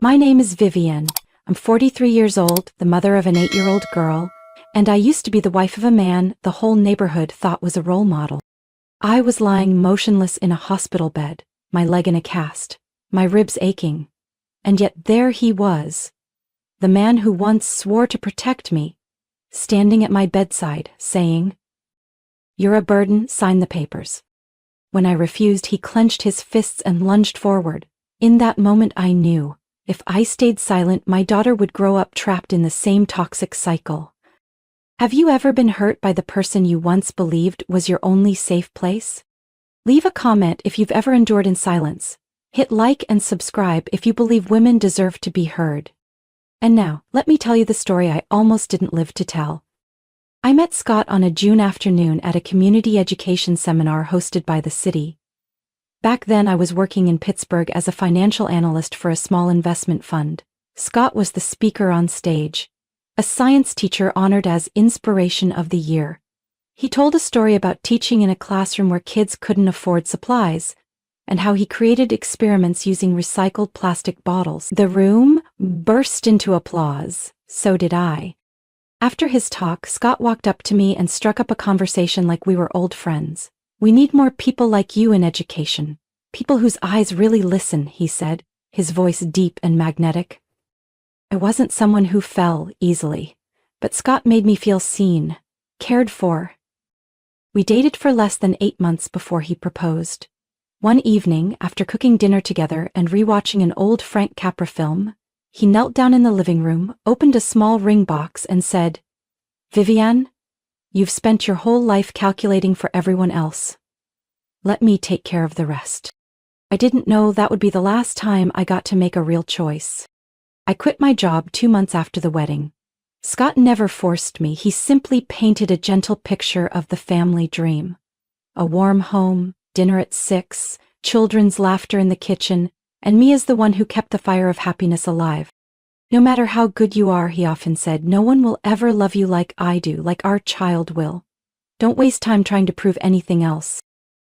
My name is Vivian. I'm 43 years old, the mother of an 8-year-old girl, and I used to be the wife of a man the whole neighborhood thought was a role model. I was lying motionless in a hospital bed, my leg in a cast, my ribs aching. And yet there he was, the man who once swore to protect me, standing at my bedside, saying, "You're a burden, sign the papers." When I refused, he clenched his fists and lunged forward. In that moment I knew, if I stayed silent, my daughter would grow up trapped in the same toxic cycle. Have you ever been hurt by the person you once believed was your only safe place? Leave a comment if you've ever endured in silence. Hit like and subscribe if you believe women deserve to be heard. And now, let me tell you the story I almost didn't live to tell. I met Scott on a June afternoon at a community education seminar hosted by the city. Back then I was working in Pittsburgh as a financial analyst for a small investment fund. Scott was the speaker on stage, a science teacher honored as Inspiration of the Year. He told a story about teaching in a classroom where kids couldn't afford supplies, and how he created experiments using recycled plastic bottles. The room burst into applause. So did I. After his talk, Scott walked up to me and struck up a conversation like we were old friends. "We need more people like you in education. People whose eyes really listen," he said, his voice deep and magnetic. I wasn't someone who fell easily, but Scott made me feel seen, cared for. We dated for less than 8 months before he proposed. One evening, after cooking dinner together and rewatching an old Frank Capra film, he knelt down in the living room, opened a small ring box and said, "Vivian, you've spent your whole life calculating for everyone else. Let me take care of the rest." I didn't know that would be the last time I got to make a real choice. I quit my job 2 months after the wedding. Scott never forced me, he simply painted a gentle picture of the family dream. A warm home, dinner at 6, children's laughter in the kitchen, and me as the one who kept the fire of happiness alive. "No matter how good you are," he often said, "no one will ever love you like I do, like our child will. Don't waste time trying to prove anything else."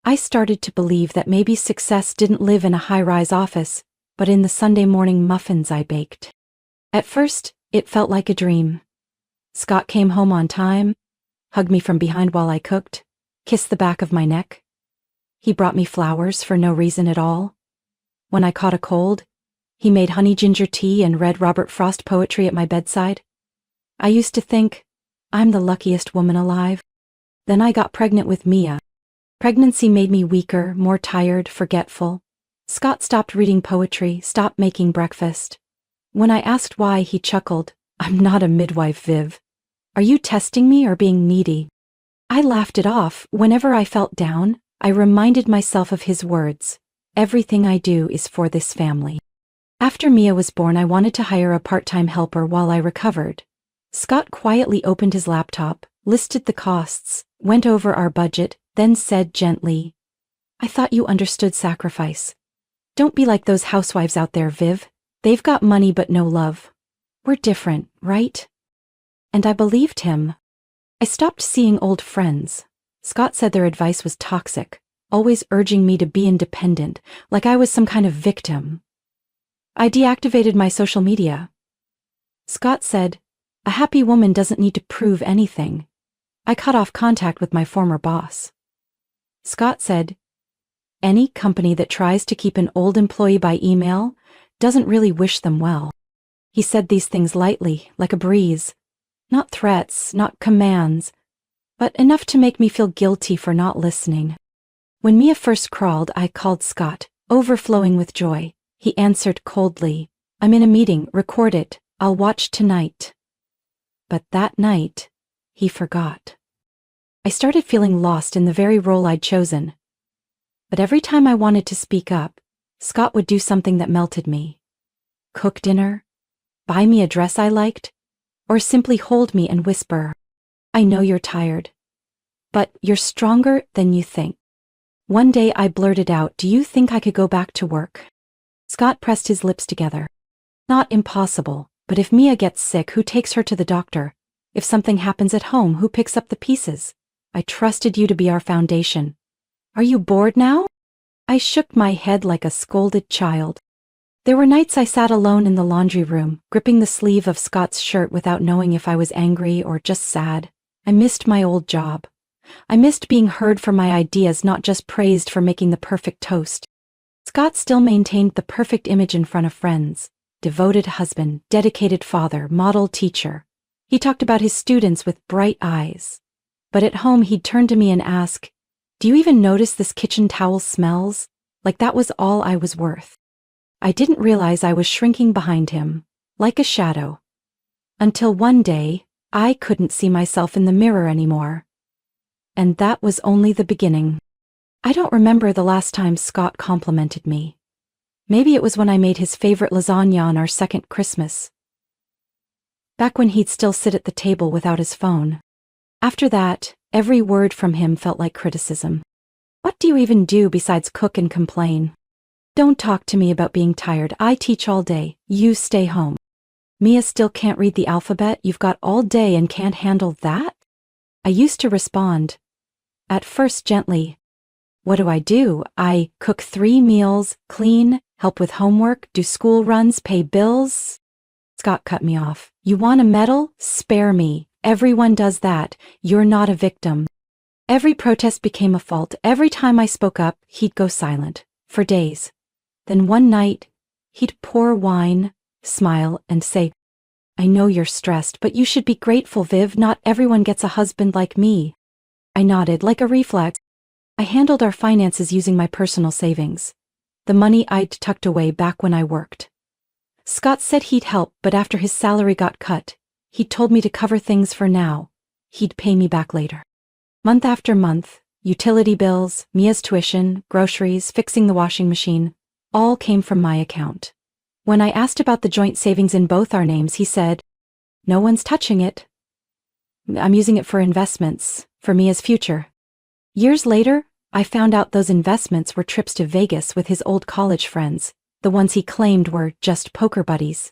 I started to believe that maybe success didn't live in a high-rise office, but in the Sunday morning muffins I baked. At first, it felt like a dream. Scott came home on time, hugged me from behind while I cooked, kissed the back of my neck. He brought me flowers for no reason at all. When I caught a cold, he made honey ginger tea and read Robert Frost poetry at my bedside. I used to think, I'm the luckiest woman alive. Then I got pregnant with Mia. Pregnancy made me weaker, more tired, forgetful. Scott stopped reading poetry, stopped making breakfast. When I asked why, he chuckled, "I'm not a midwife, Viv. Are you testing me or being needy?" I laughed it off. Whenever I felt down, I reminded myself of his words, "Everything I do is for this family." After Mia was born, I wanted to hire a part-time helper while I recovered. Scott quietly opened his laptop, listed the costs, went over our budget, then said gently, "I thought you understood sacrifice. Don't be like those housewives out there, Viv. They've got money but no love. We're different, right?" And I believed him. I stopped seeing old friends. Scott said their advice was toxic, always urging me to be independent, like I was some kind of victim. I deactivated my social media. Scott said, "A happy woman doesn't need to prove anything." I cut off contact with my former boss. Scott said, "Any company that tries to keep an old employee by email doesn't really wish them well." He said these things lightly, like a breeze. Not threats, not commands, but enough to make me feel guilty for not listening. When Mia first crawled, I called Scott, overflowing with joy. He answered coldly, "I'm in a meeting, record it, I'll watch tonight." But that night, he forgot. I started feeling lost in the very role I'd chosen. But every time I wanted to speak up, Scott would do something that melted me. Cook dinner, buy me a dress I liked, or simply hold me and whisper, "I know you're tired, but you're stronger than you think." One day I blurted out, "Do you think I could go back to work?" Scott pressed his lips together. "Not impossible, but if Mia gets sick, who takes her to the doctor? If something happens at home, who picks up the pieces? I trusted you to be our foundation. Are you bored now?" I shook my head like a scolded child. There were nights I sat alone in the laundry room, gripping the sleeve of Scott's shirt without knowing if I was angry or just sad. I missed my old job. I missed being heard for my ideas, not just praised for making the perfect toast. Scott still maintained the perfect image in front of friends. Devoted husband, dedicated father, model teacher. He talked about his students with bright eyes. But at home he'd turn to me and ask, "Do you even notice this kitchen towel smells?" Like that was all I was worth. I didn't realize I was shrinking behind him, like a shadow. Until one day, I couldn't see myself in the mirror anymore. And that was only the beginning. I don't remember the last time Scott complimented me. Maybe it was when I made his favorite lasagna on our second Christmas. Back when he'd still sit at the table without his phone. After that, every word from him felt like criticism. What do you even do besides cook and complain? Don't talk to me about being tired. I teach all day. You stay home. Mia still can't read the alphabet. You've got all day and can't handle that? I used to respond. At first gently. What do? I cook 3 meals, clean, help with homework, do school runs, pay bills. Scott cut me off. You want a medal? Spare me. Everyone does that. You're not a victim. Every protest became a fault. Every time I spoke up, he'd go silent. For days. Then one night, he'd pour wine, smile, and say, I know you're stressed, but you should be grateful, Viv. Not everyone gets a husband like me. I nodded like a reflex. I handled our finances using my personal savings. The money I'd tucked away back when I worked. Scott said he'd help, but after his salary got cut, he told me to cover things for now. He'd pay me back later. Month after month, utility bills, Mia's tuition, groceries, fixing the washing machine, all came from my account. When I asked about the joint savings in both our names, he said, No one's touching it. I'm using it for investments, for Mia's future. Years later, I found out those investments were trips to Vegas with his old college friends, the ones he claimed were just poker buddies.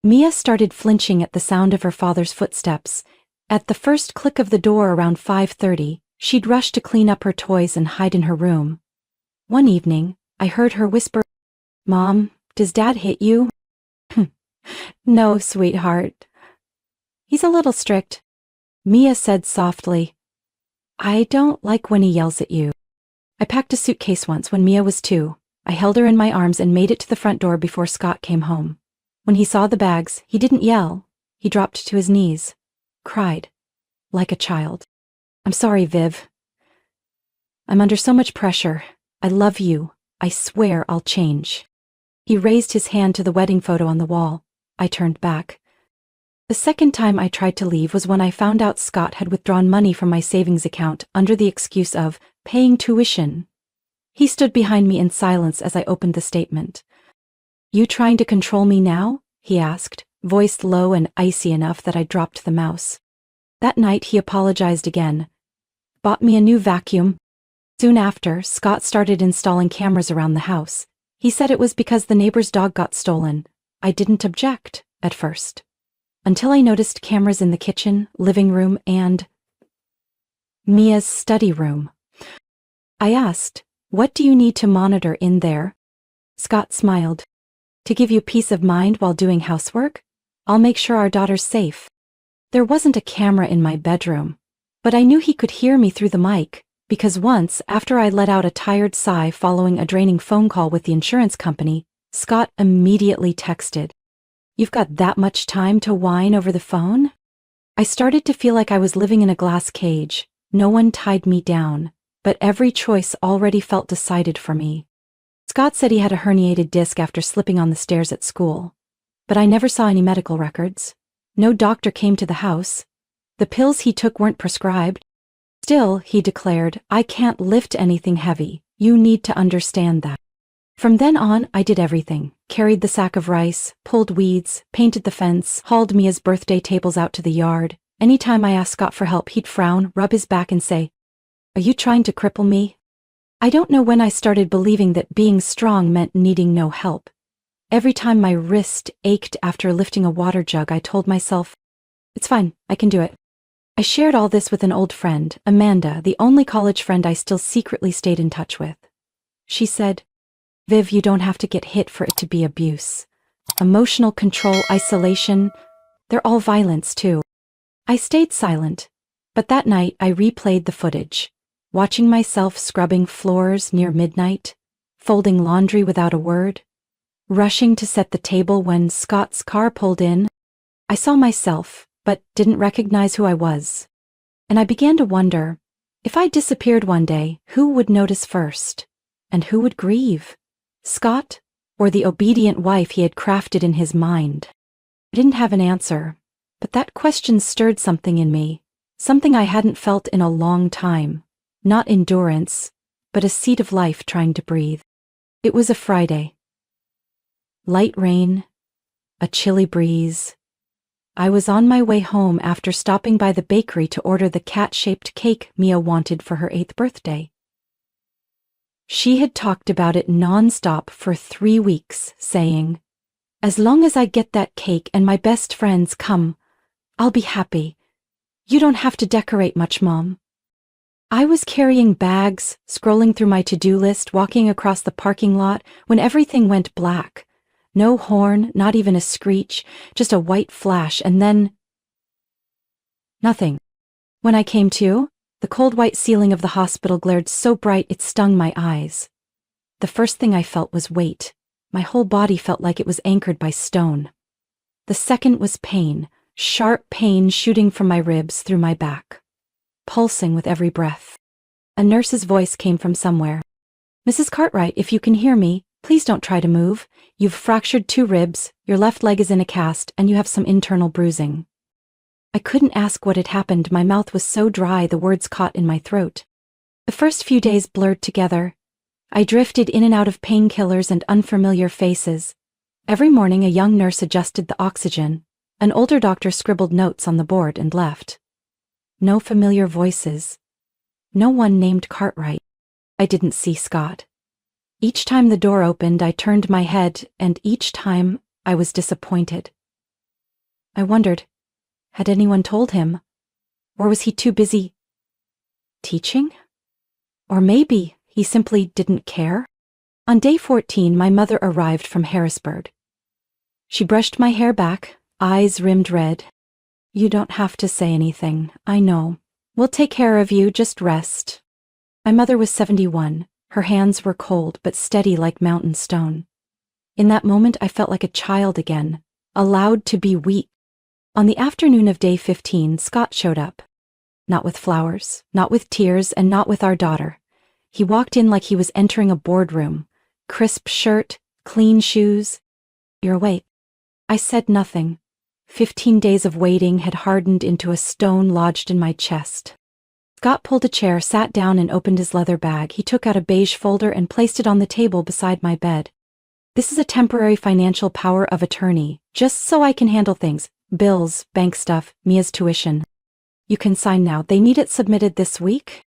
Mia started flinching at the sound of her father's footsteps. At the first click of the door around 5:30, she'd rush to clean up her toys and hide in her room. One evening, I heard her whisper, Mom, does Dad hit you? No, sweetheart. He's a little strict. Mia said softly, I don't like when he yells at you. I packed a suitcase once when Mia was 2. I held her in my arms and made it to the front door before Scott came home. When he saw the bags, he didn't yell. He dropped to his knees. Cried. Like a child. I'm sorry, Viv. I'm under so much pressure. I love you. I swear I'll change. He raised his hand to the wedding photo on the wall. I turned back. The second time I tried to leave was when I found out Scott had withdrawn money from my savings account under the excuse of paying tuition. He stood behind me in silence as I opened the statement. You trying to control me now? He asked, voice low and icy enough that I dropped the mouse. That night he apologized again. Bought me a new vacuum. Soon after, Scott started installing cameras around the house. He said it was because the neighbor's dog got stolen. I didn't object, at first. Until I noticed cameras in the kitchen, living room, and Mia's study room. I asked, What do you need to monitor in there? Scott smiled. To give you peace of mind while doing housework? I'll make sure our daughter's safe. There wasn't a camera in my bedroom, but I knew he could hear me through the mic, because once, after I let out a tired sigh following a draining phone call with the insurance company, Scott immediately texted, You've got that much time to whine over the phone? I started to feel like I was living in a glass cage. No one tied me down, but every choice already felt decided for me. Scott said he had a herniated disc after slipping on the stairs at school, but I never saw any medical records. No doctor came to the house. The pills he took weren't prescribed. Still, he declared, I can't lift anything heavy. You need to understand that. From then on, I did everything. Carried the sack of rice, pulled weeds, painted the fence, hauled Mia's birthday tables out to the yard. Anytime I asked Scott for help, he'd frown, rub his back and say, Are you trying to cripple me? I don't know when I started believing that being strong meant needing no help. Every time my wrist ached after lifting a water jug, I told myself, It's fine, I can do it. I shared all this with an old friend, Amanda, the only college friend I still secretly stayed in touch with. She said, Viv, you don't have to get hit for it to be abuse. Emotional control, isolation, they're all violence too. I stayed silent, but that night I replayed the footage, watching myself scrubbing floors near midnight, folding laundry without a word, rushing to set the table when Scott's car pulled in. I saw myself, but didn't recognize who I was. And I began to wonder, if I disappeared one day, who would notice first? And who would grieve? Scott, or the obedient wife he had crafted in his mind? I didn't have an answer, but that question stirred something in me, something I hadn't felt in a long time. Not endurance, but a seed of life trying to breathe. It was a Friday. Light rain, a chilly breeze. I was on my way home after stopping by the bakery to order the cat-shaped cake Mia wanted for her 8th birthday. She had talked about it non-stop for 3 weeks, saying, "As long as I get that cake and my best friends come, I'll be happy. You don't have to decorate much, Mom." I was carrying bags, scrolling through my to-do list, walking across the parking lot when everything went black. No horn, not even a screech, just a white flash, and then nothing. When I came to, the cold white ceiling of the hospital glared so bright it stung my eyes. The first thing I felt was weight. My whole body felt like it was anchored by stone. The second was pain, sharp pain shooting from my ribs through my back, pulsing with every breath. A nurse's voice came from somewhere. "Mrs. Cartwright, if you can hear me, please don't try to move. You've fractured 2 ribs, your left leg is in a cast, and you have some internal bruising." I couldn't ask what had happened. My mouth was so dry the words caught in my throat. The first few days blurred together. I drifted in and out of painkillers and unfamiliar faces. Every morning a young nurse adjusted the oxygen. An older doctor scribbled notes on the board and left. No familiar voices. No one named Cartwright. I didn't see Scott. Each time the door opened, I turned my head, and each time I was disappointed. I wondered, had anyone told him? Or was he too busy teaching? Or maybe he simply didn't care? On day 14, my mother arrived from Harrisburg. She brushed my hair back, eyes rimmed red. "You don't have to say anything, I know. We'll take care of you, just rest." My mother was 71. Her hands were cold but steady like mountain stone. In that moment I felt like a child again, allowed to be weak. On the afternoon of day 15, Scott showed up. Not with flowers, not with tears, and not with our daughter. He walked in like he was entering a boardroom. Crisp shirt, clean shoes. "You're awake." I said nothing. 15 days of waiting had hardened into a stone lodged in my chest. Scott pulled a chair, sat down, and opened his leather bag. He took out a beige folder and placed it on the table beside my bed. "This is a temporary financial power of attorney, just so I can handle things. Bills, bank stuff, Mia's tuition. You can sign now. They need it submitted this week."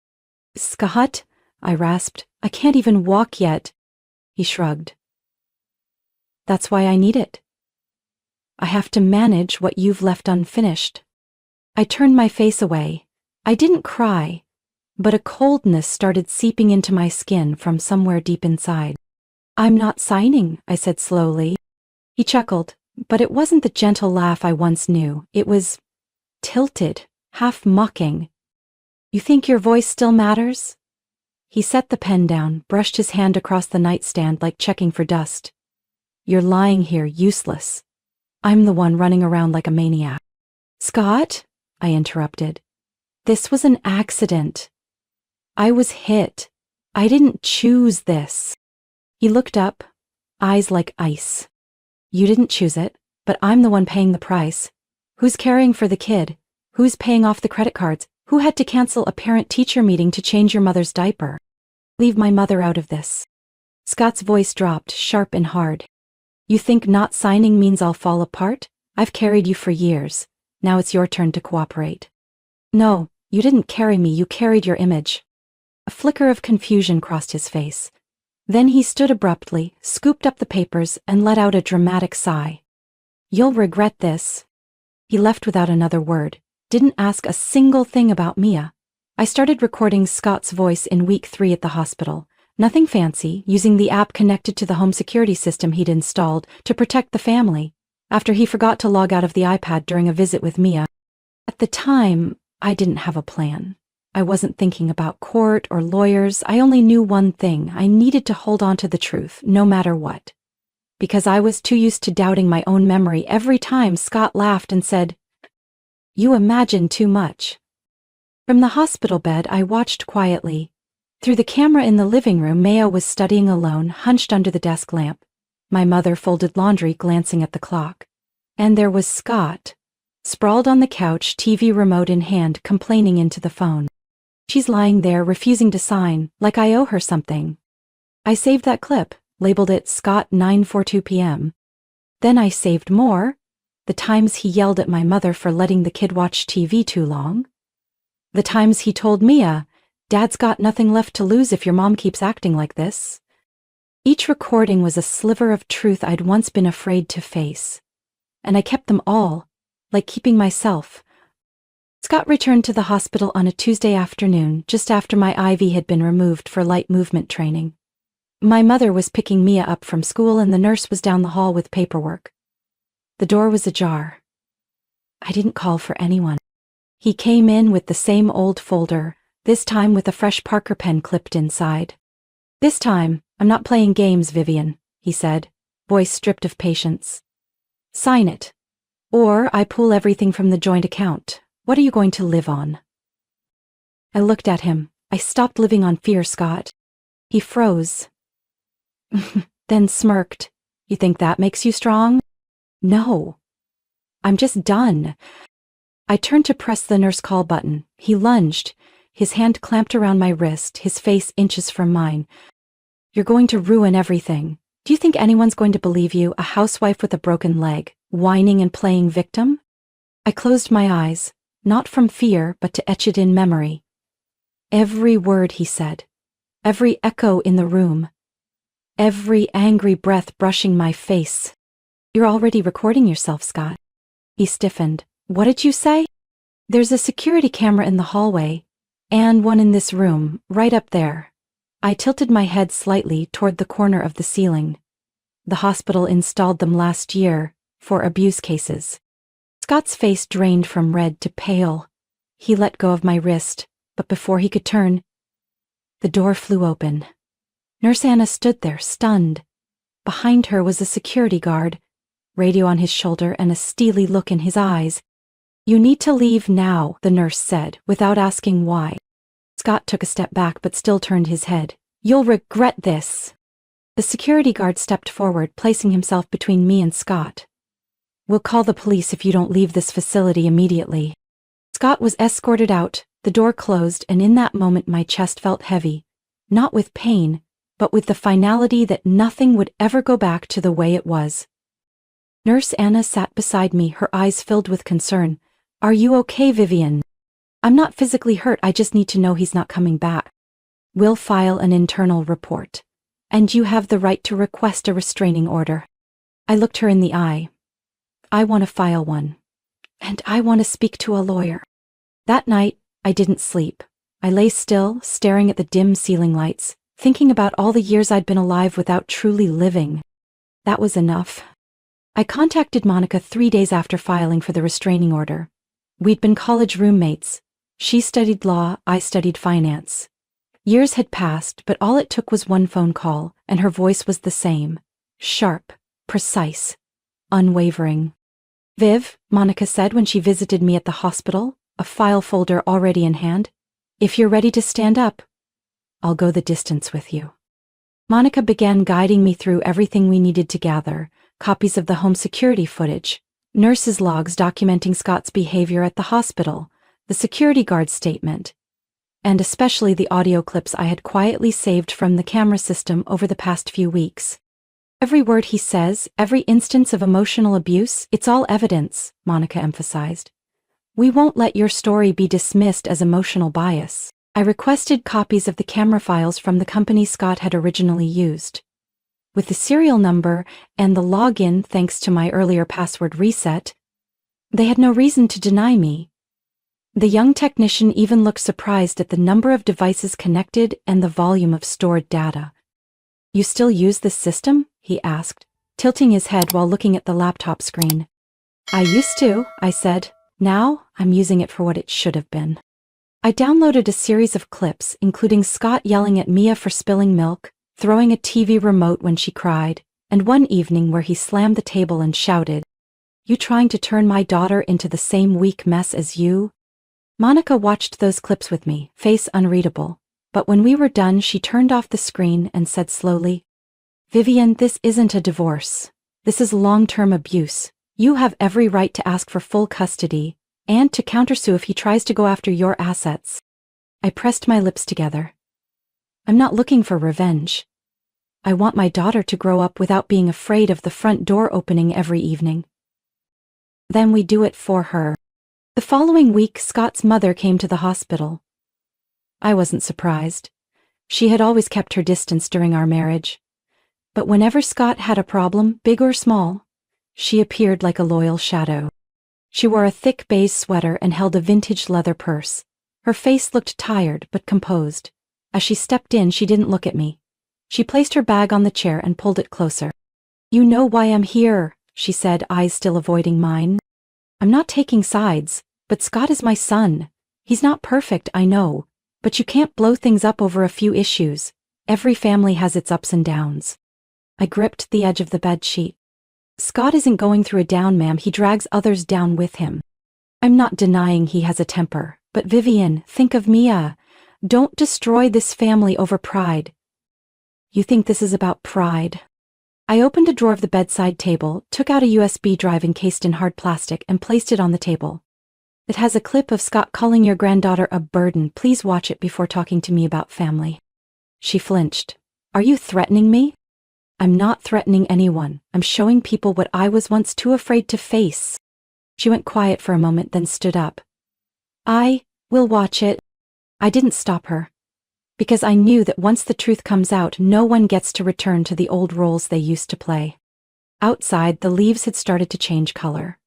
"Scott," I rasped, "I can't even walk yet." He shrugged. "That's why I need it. I have to manage what you've left unfinished." I turned my face away. I didn't cry, but a coldness started seeping into my skin from somewhere deep inside. "I'm not signing," I said slowly. He chuckled, but it wasn't the gentle laugh I once knew. It was tilted, half mocking. "You think your voice still matters?" He set the pen down, brushed his hand across the nightstand like checking for dust. "You're lying here useless. I'm the one running around like a maniac." "Scott," I interrupted. "This was an accident. I was hit. I didn't choose this." He looked up, eyes like ice. "You didn't choose it, but I'm the one paying the price. Who's caring for the kid? Who's paying off the credit cards? Who had to cancel a parent-teacher meeting to change your mother's diaper? Leave my mother out of this." Scott's voice dropped, sharp and hard. "You think not signing means I'll fall apart? I've carried you for years. Now it's your turn to cooperate." "No, you didn't carry me, you carried your image." A flicker of confusion crossed his face. Then he stood abruptly, scooped up the papers, and let out a dramatic sigh. "You'll regret this." He left without another word, didn't ask a single thing about Mia. I started recording Scott's voice in week 3 at the hospital, Nothing fancy, using the app connected to the home security system he'd installed to protect the family, after he forgot to log out of the iPad during a visit with Mia. At the time, I didn't have a plan. I wasn't thinking about court or lawyers. I only knew one thing. I needed to hold on to the truth, no matter what. Because I was too used to doubting my own memory every time Scott laughed and said, "You imagine too much." From the hospital bed, I watched quietly. Through the camera in the living room, Maya was studying alone, hunched under the desk lamp. My mother folded laundry, glancing at the clock. And there was Scott, sprawled on the couch, TV remote in hand, complaining into the phone. She's lying there, refusing to sign, like I owe her something. I saved that clip, labeled it Scott 9:42 p.m. Then I saved more. The times he yelled at my mother for letting the kid watch TV too long. The times he told Mia, "Dad's got nothing left to lose if your mom keeps acting like this." Each recording was a sliver of truth I'd once been afraid to face. And I kept them all, like keeping myself. Scott returned to the hospital on a Tuesday afternoon, just after my IV had been removed for light movement training. My mother was picking Mia up from school and the nurse was down the hall with paperwork. The door was ajar. I didn't call for anyone. He came in with the same old folder, this time with a fresh Parker pen clipped inside. "This time, I'm not playing games, Vivian," he said, voice stripped of patience. "Sign it. Or I pull everything from the joint account. What are you going to live on?" I looked at him. "I stopped living on fear, Scott." He froze. Then smirked. "You think that makes you strong?" "No. I'm just done." I turned to press the nurse call button. He lunged, his hand clamped around my wrist, his face inches from mine. "You're going to ruin everything. Do you think anyone's going to believe you, a housewife with a broken leg, whining and playing victim?" I closed my eyes, not from fear, but to etch it in memory. Every word he said, every echo in the room, every angry breath brushing my face. "You're already recording yourself, Scott." He stiffened. "What did you say?" "There's a security camera in the hallway, and one in this room, right up there." I tilted my head slightly toward the corner of the ceiling. The hospital installed them last year for abuse cases. Scott's face drained from red to pale. He let go of my wrist, but before he could turn, the door flew open. Nurse Anna stood there, stunned. Behind her was a security guard, radio on his shoulder and a steely look in his eyes. "You need to leave now," the nurse said, without asking why. Scott took a step back but still turned his head. "You'll regret this." The security guard stepped forward, placing himself between me and Scott. "We'll call the police if you don't leave this facility immediately." Scott was escorted out, the door closed, and in that moment my chest felt heavy, not with pain, but with the finality that nothing would ever go back to the way it was. Nurse Anna sat beside me, her eyes filled with concern. "Are you okay, Vivian?" "I'm not physically hurt, I just need to know he's not coming back." "We'll file an internal report. And you have the right to request a restraining order." I looked her in the eye. "I want to file one. And I want to speak to a lawyer." That night, I didn't sleep. I lay still, staring at the dim ceiling lights, thinking about all the years I'd been alive without truly living. That was enough. I contacted Monica 3 days after filing for the restraining order. We'd been college roommates. She studied law, I studied finance. Years had passed, but all it took was one phone call, and her voice was the same. Sharp, precise, unwavering. "Viv," Monica said when she visited me at the hospital, a file folder already in hand, "if you're ready to stand up, I'll go the distance with you." Monica began guiding me through everything we needed to gather, copies of the home security footage, nurses' logs documenting Scott's behavior at the hospital, the security guard's statement, and especially the audio clips I had quietly saved from the camera system over the past few weeks. "Every word he says, every instance of emotional abuse, it's all evidence," Monica emphasized. "We won't let your story be dismissed as emotional bias." I requested copies of the camera files from the company Scott had originally used. With the serial number and the login thanks to my earlier password reset, they had no reason to deny me. The young technician even looked surprised at the number of devices connected and the volume of stored data. "You still use this system?" he asked, tilting his head while looking at the laptop screen. "I used to," I said. "Now, I'm using it for what it should have been." I downloaded a series of clips, including Scott yelling at Mia for spilling milk, throwing a TV remote when she cried, and one evening where he slammed the table and shouted, "You trying to turn my daughter into the same weak mess as you?" Monica watched those clips with me, face unreadable, but when we were done she turned off the screen and said slowly, "Vivian, this isn't a divorce. This is long-term abuse. You have every right to ask for full custody, and to countersue if he tries to go after your assets." I pressed my lips together. "I'm not looking for revenge. I want my daughter to grow up without being afraid of the front door opening every evening." Then we do it for her. The following week, Scott's mother came to the hospital. I wasn't surprised. She had always kept her distance during our marriage. But whenever Scott had a problem, big or small, she appeared like a loyal shadow. She wore a thick beige sweater and held a vintage leather purse. Her face looked tired but composed. As she stepped in, she didn't look at me. She placed her bag on the chair and pulled it closer. "You know why I'm here," she said, eyes still avoiding mine. "I'm not taking sides, but Scott is my son. He's not perfect, I know, but you can't blow things up over a few issues. Every family has its ups and downs." I gripped the edge of the bed sheet. "Scott isn't going through a down, ma'am. He drags others down with him. I'm not denying he has a temper, but Vivian, think of Mia. Don't destroy this family over pride." "You think this is about pride?" I opened a drawer of the bedside table, took out a USB drive encased in hard plastic, and placed it on the table. "It has a clip of Scott calling your granddaughter a burden. Please watch it before talking to me about family." She flinched. "Are you threatening me?" "I'm not threatening anyone. I'm showing people what I was once too afraid to face." She went quiet for a moment, then stood up. "I will watch it." I didn't stop her, because I knew that once the truth comes out, no one gets to return to the old roles they used to play. Outside, the leaves had started to change color.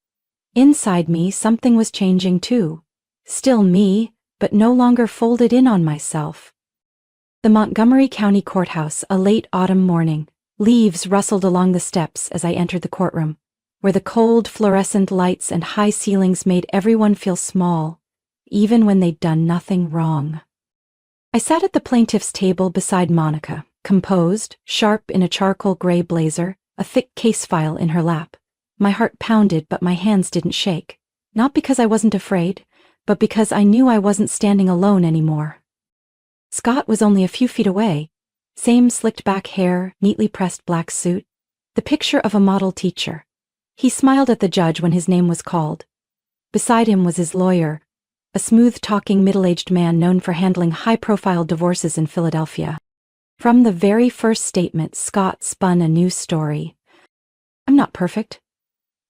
Inside me, something was changing too. Still me, but no longer folded in on myself. The Montgomery County Courthouse, a late autumn morning. Leaves rustled along the steps as I entered the courtroom, where the cold fluorescent lights and high ceilings made everyone feel small, even when they'd done nothing wrong. I sat at the plaintiff's table beside Monica, composed, sharp in a charcoal gray blazer, a thick case file in her lap. My heart pounded, but my hands didn't shake. Not because I wasn't afraid, but because I knew I wasn't standing alone anymore. Scott was only a few feet away. Same slicked back hair, neatly pressed black suit. The picture of a model teacher. He smiled at the judge when his name was called. Beside him was his lawyer, a smooth-talking middle-aged man known for handling high-profile divorces in Philadelphia. From the very first statement, Scott spun a new story. "I'm not perfect,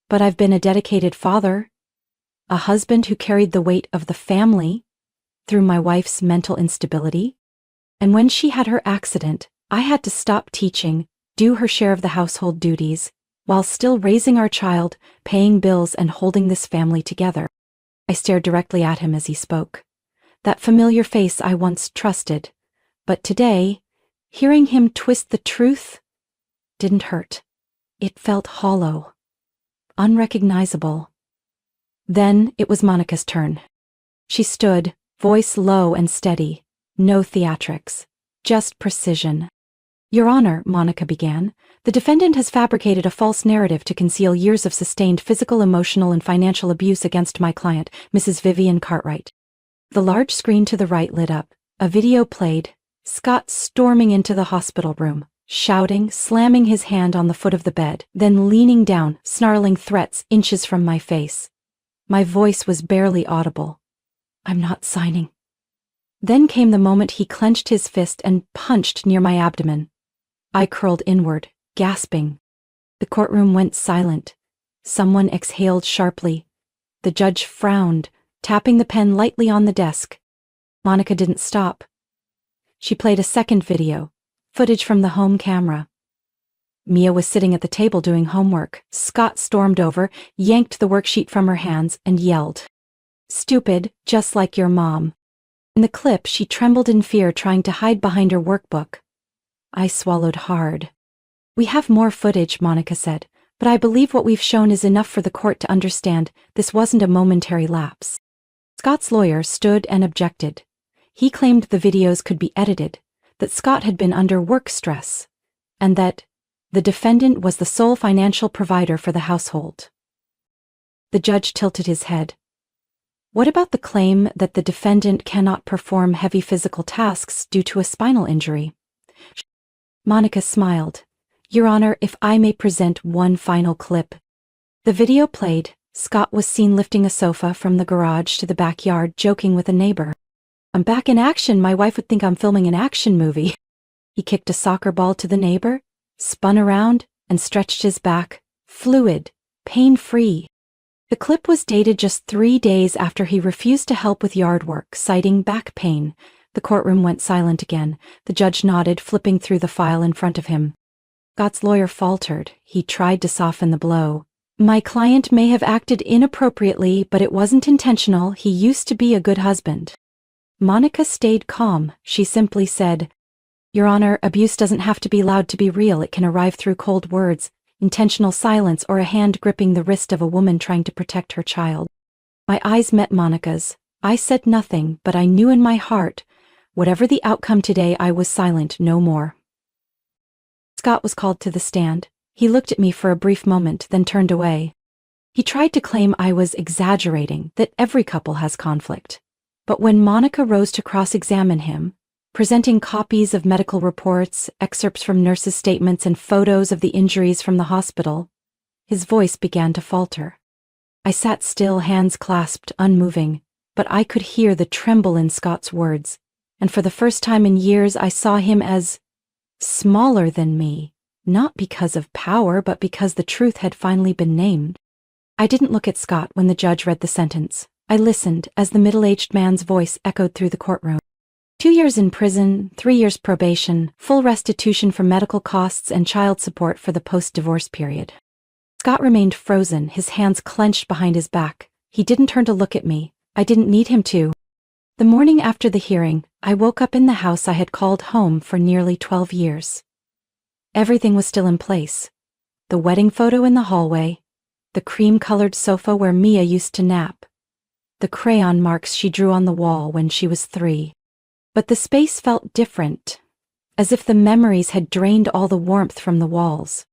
but I've been a dedicated father, a husband who carried the weight of the family through my wife's mental instability. And when she had her accident, I had to stop teaching, do her share of the household duties, while still raising our child, paying bills, and holding this family together." I stared directly at him as he spoke. That familiar face I once trusted, but today, hearing him twist the truth didn't hurt. It felt hollow, unrecognizable. Then it was Monica's turn. She stood, voice low and steady. No theatrics, just precision. "Your Honor," Monica began, "the defendant has fabricated a false narrative to conceal years of sustained physical, emotional, and financial abuse against my client, Mrs. Vivian Cartwright." The large screen to the right lit up. A video played, Scott storming into the hospital room, shouting, slamming his hand on the foot of the bed, then leaning down, snarling threats inches from my face. My voice was barely audible. "I'm not signing." Then came the moment he clenched his fist and punched near my abdomen. I curled inward, gasping. The courtroom went silent. Someone exhaled sharply. The judge frowned, tapping the pen lightly on the desk. Monica didn't stop. She played a second video, footage from the home camera. Mia was sitting at the table doing homework. Scott stormed over, yanked the worksheet from her hands, and yelled, Stupid, just like your mom. In the clip, she trembled in fear, trying to hide behind her workbook. I swallowed hard. We have more footage, Monica said, but I believe what we've shown is enough for the court to understand this wasn't a momentary lapse. Scott's lawyer stood and objected. He claimed the videos could be edited, that Scott had been under work stress, and that the defendant was the sole financial provider for the household. The judge tilted his head. What about the claim that the defendant cannot perform heavy physical tasks due to a spinal injury? Monica smiled. Your Honor, if I may present one final clip. The video played. Scott was seen lifting a sofa from the garage to the backyard, joking with a neighbor. I'm back in action. My wife would think I'm filming an action movie. He kicked a soccer ball to the neighbor, spun around, and stretched his back, fluid, pain-free. The clip was dated just 3 days after he refused to help with yard work, citing back pain. The courtroom went silent again. The judge nodded, flipping through the file in front of him. Scott's lawyer faltered. He tried to soften the blow. My client may have acted inappropriately, but it wasn't intentional. He used to be a good husband. Monica stayed calm. She simply said, Your Honor, abuse doesn't have to be loud to be real. It can arrive through cold words, intentional silence, or a hand gripping the wrist of a woman trying to protect her child. My eyes met Monica's. I said nothing, but I knew in my heart, whatever the outcome today, I was silent no more. Scott was called to the stand. He looked at me for a brief moment, then turned away. He tried to claim I was exaggerating, that every couple has conflict. But when Monica rose to cross-examine him, presenting copies of medical reports, excerpts from nurses' statements, and photos of the injuries from the hospital, his voice began to falter. I sat still, hands clasped, unmoving, but I could hear the tremble in Scott's words, and for the first time in years I saw him as smaller than me, not because of power, but because the truth had finally been named. I didn't look at Scott when the judge read the sentence. I listened as the middle-aged man's voice echoed through the courtroom. 2 years in prison, 3 years probation, full restitution for medical costs, and child support for the post-divorce period. Scott remained frozen, his hands clenched behind his back. He didn't turn to look at me. I didn't need him to. The morning after the hearing, I woke up in the house I had called home for nearly 12 years. Everything was still in place. The wedding photo in the hallway, the cream-colored sofa where Mia used to nap, the crayon marks she drew on the wall when she was 3. But the space felt different, as if the memories had drained all the warmth from the walls.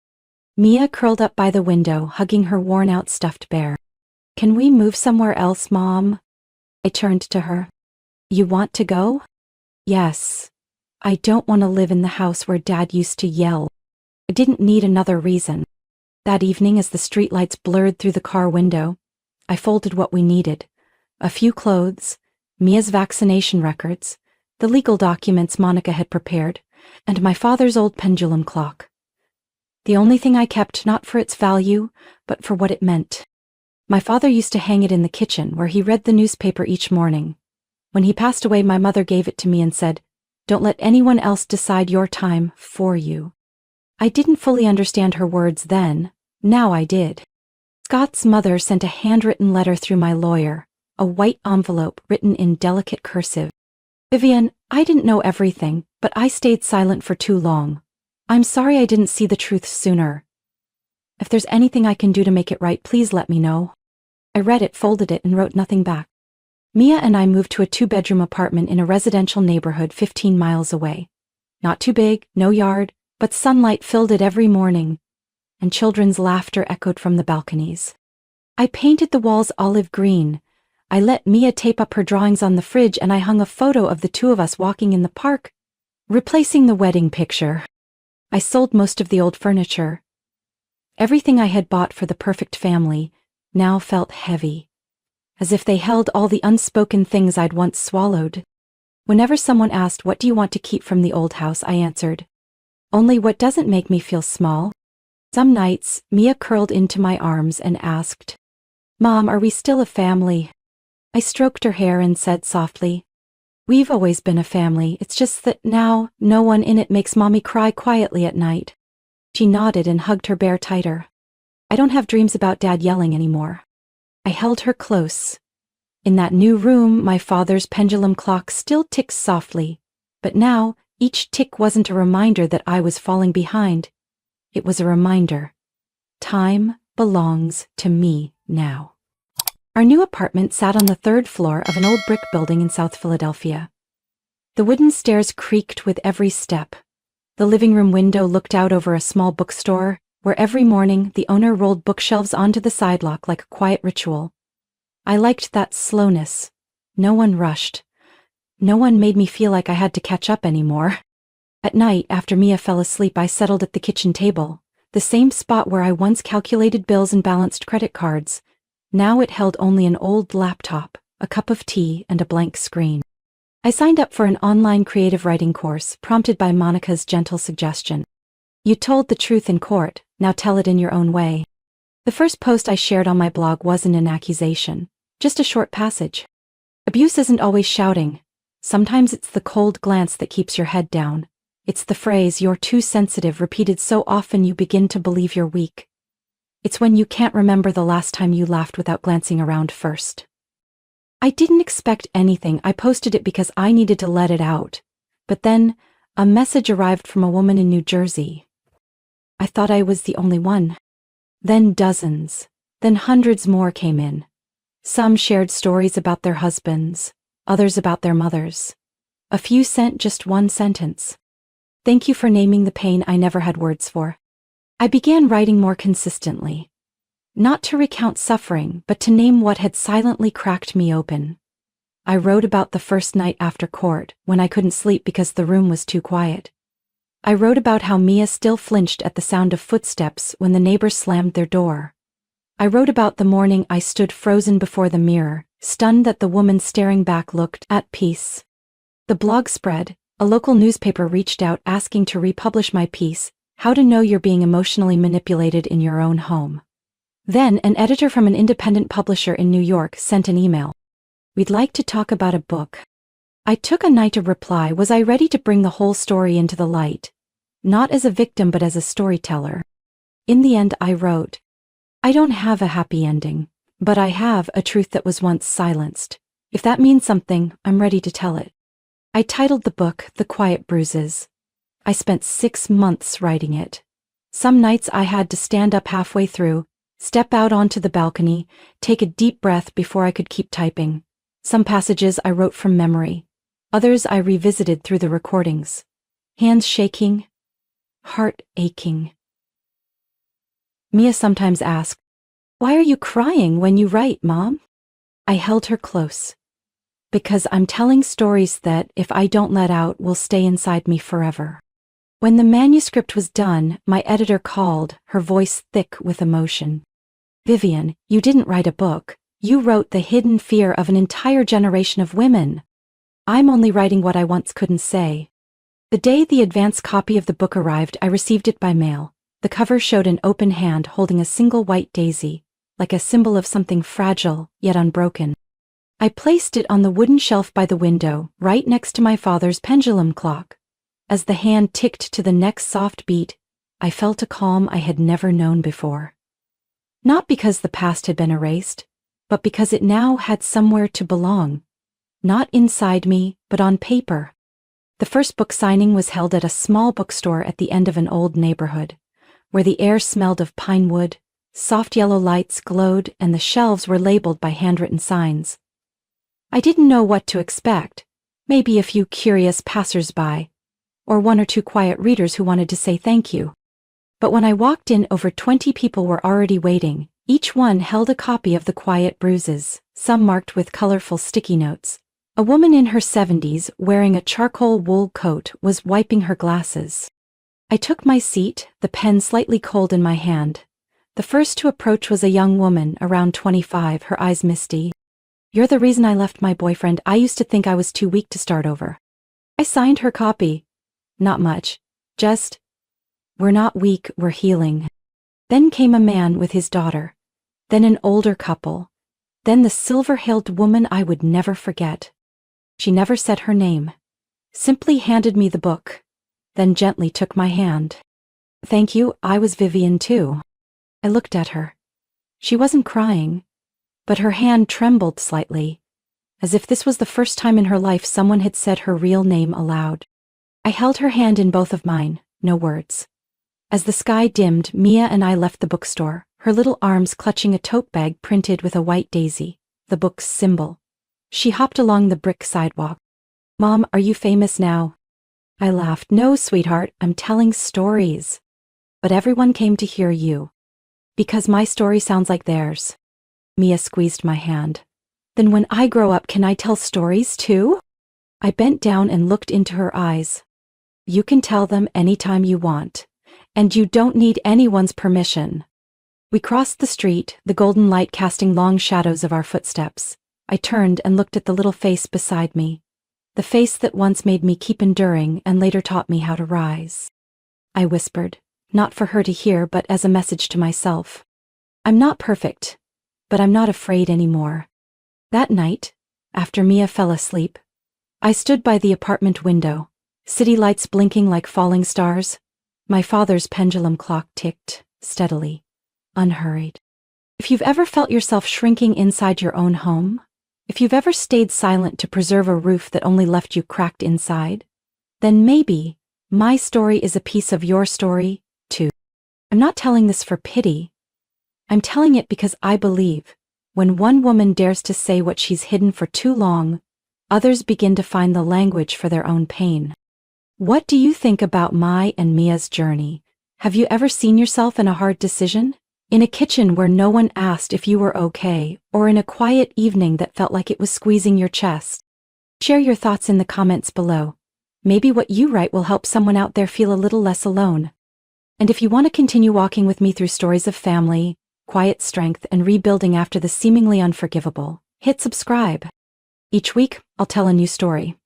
Mia curled up by the window, hugging her worn-out stuffed bear. Can we move somewhere else, Mom? I turned to her. You want to go? Yes. I don't want to live in the house where Dad used to yell. I didn't need another reason. That evening, as the streetlights blurred through the car window, I folded what we needed. A few clothes, Mia's vaccination records, the legal documents Monica had prepared, and my father's old pendulum clock. The only thing I kept, not for its value, but for what it meant. My father used to hang it in the kitchen where he read the newspaper each morning. When he passed away, my mother gave it to me and said, "Don't let anyone else decide your time for you." I didn't fully understand her words then. Now I did. Scott's mother sent a handwritten letter through my lawyer, a white envelope written in delicate cursive. Vivian, I didn't know everything, but I stayed silent for too long. I'm sorry I didn't see the truth sooner. If there's anything I can do to make it right, please let me know. I read it, folded it, and wrote nothing back. Mia and I moved to a 2-bedroom apartment in a residential neighborhood 15 miles away. Not too big, no yard, but sunlight filled it every morning, and children's laughter echoed from the balconies. I painted the walls olive green. I let Mia tape up her drawings on the fridge, and I hung a photo of the two of us walking in the park, replacing the wedding picture. I sold most of the old furniture. Everything I had bought for the perfect family now felt heavy, as if they held all the unspoken things I'd once swallowed. Whenever someone asked, "What do you want to keep from the old house?" I answered, "Only what doesn't make me feel small." Some nights, Mia curled into my arms and asked, "Mom, are we still a family?" I stroked her hair and said softly, "We've always been a family. It's just that now no one in it makes Mommy cry quietly at night." She nodded and hugged her bear tighter. I don't have dreams about Dad yelling anymore. I held her close. In that new room, my father's pendulum clock still ticks softly, but now, each tick wasn't a reminder that I was falling behind. It was a reminder. Time belongs to me now. Our new apartment sat on the third floor of an old brick building in South Philadelphia. The wooden stairs creaked with every step. The living room window looked out over a small bookstore, where every morning the owner rolled bookshelves onto the sidewalk like a quiet ritual. I liked that slowness. No one rushed. No one made me feel like I had to catch up anymore. At night, after Mia fell asleep, I settled at the kitchen table, the same spot where I once calculated bills and balanced credit cards. Now it held only an old laptop, a cup of tea, and a blank screen. I signed up for an online creative writing course, prompted by Monica's gentle suggestion. You told the truth in court, now tell it in your own way. The first post I shared on my blog wasn't an accusation, just a short passage. Abuse isn't always shouting. Sometimes it's the cold glance that keeps your head down. It's the phrase, "You're too sensitive," repeated so often you begin to believe you're weak. It's when you can't remember the last time you laughed without glancing around first. I didn't expect anything. I posted it because I needed to let it out. But then, a message arrived from a woman in New Jersey. I thought I was the only one. Then dozens. Then hundreds more came in. Some shared stories about their husbands, others about their mothers. A few sent just one sentence. "Thank you for naming the pain I never had words for." I began writing more consistently. Not to recount suffering, but to name what had silently cracked me open. I wrote about the first night after court, when I couldn't sleep because the room was too quiet. I wrote about how Mia still flinched at the sound of footsteps when the neighbors slammed their door. I wrote about the morning I stood frozen before the mirror, stunned that the woman staring back looked at peace. The blog spread. A local newspaper reached out asking to republish my piece, "How to Know You're Being Emotionally Manipulated in Your Own Home." Then an editor from an independent publisher in New York sent an email. "We'd like to talk about a book." I took a night to reply. Was I ready to bring the whole story into the light? Not as a victim but as a storyteller. In the end, I wrote, "I don't have a happy ending, but I have a truth that was once silenced. If that means something, I'm ready to tell it." I titled the book The Quiet Bruises. I spent 6 months writing it. Some nights I had to stand up halfway through, step out onto the balcony, take a deep breath before I could keep typing. Some passages I wrote from memory. Others I revisited through the recordings. Hands shaking, heart aching. Mia sometimes asked, "Why are you crying when you write, Mom?" I held her close. Because I'm telling stories that, if I don't let out, will stay inside me forever. When the manuscript was done, my editor called, her voice thick with emotion. "Vivian, you didn't write a book. You wrote the hidden fear of an entire generation of women. I'm only writing what I once couldn't say." The day the advance copy of the book arrived, I received it by mail. The cover showed an open hand holding a single white daisy, like a symbol of something fragile, yet unbroken. I placed it on the wooden shelf by the window, right next to my father's pendulum clock. As the hand ticked to the next soft beat, I felt a calm I had never known before. Not because the past had been erased, but because it now had somewhere to belong. Not inside me, but on paper. The first book signing was held at a small bookstore at the end of an old neighborhood, where the air smelled of pine wood, soft yellow lights glowed, and the shelves were labeled by handwritten signs. I didn't know what to expect. Maybe a few curious passers-by, or 1 or 2 quiet readers who wanted to say thank you. But when I walked in, over 20 people were already waiting. Each one held a copy of The Quiet Bruises, some marked with colorful sticky notes. A woman in her 70s, wearing a charcoal wool coat, was wiping her glasses. I took my seat, the pen slightly cold in my hand. The first to approach was a young woman, around 25, her eyes misty. "You're the reason I left my boyfriend. I used to think I was too weak to start over." I signed her copy. Not much. Just, "We're not weak, we're healing." Then came a man with his daughter. Then an older couple. Then the silver-haired woman I would never forget. She never said her name. Simply handed me the book. Then gently took my hand. "Thank you, I was Vivian too." I looked at her. She wasn't crying, but her hand trembled slightly, as if this was the first time in her life someone had said her real name aloud. I held her hand in both of mine, no words. As the sky dimmed, Mia and I left the bookstore, her little arms clutching a tote bag printed with a white daisy, the book's symbol. She hopped along the brick sidewalk. "Mom, are you famous now?" I laughed. "No, sweetheart, I'm telling stories. But everyone came to hear you. Because my story sounds like theirs." Mia squeezed my hand. "Then when I grow up, can I tell stories too?" I bent down and looked into her eyes. "You can tell them anytime you want. And you don't need anyone's permission." We crossed the street, the golden light casting long shadows of our footsteps. I turned and looked at the little face beside me. The face that once made me keep enduring and later taught me how to rise. I whispered, not for her to hear but as a message to myself. "I'm not perfect, but I'm not afraid anymore." That night, after Mia fell asleep, I stood by the apartment window, city lights blinking like falling stars. My father's pendulum clock ticked, steadily, unhurried. If you've ever felt yourself shrinking inside your own home, if you've ever stayed silent to preserve a roof that only left you cracked inside, then maybe my story is a piece of your story, too. I'm not telling this for pity. I'm telling it because I believe, when one woman dares to say what she's hidden for too long, others begin to find the language for their own pain. What do you think about my and Mia's journey? Have you ever seen yourself in a hard decision? In a kitchen where no one asked if you were okay, or in a quiet evening that felt like it was squeezing your chest? Share your thoughts in the comments below. Maybe what you write will help someone out there feel a little less alone. And if you want to continue walking with me through stories of family, quiet strength, and rebuilding after the seemingly unforgivable, hit subscribe. Each week, I'll tell a new story.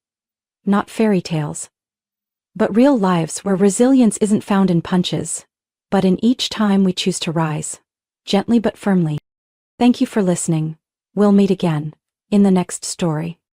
Not fairy tales, but real lives where resilience isn't found in punches, but in each time we choose to rise, gently but firmly. Thank you for listening. We'll meet again in the next story.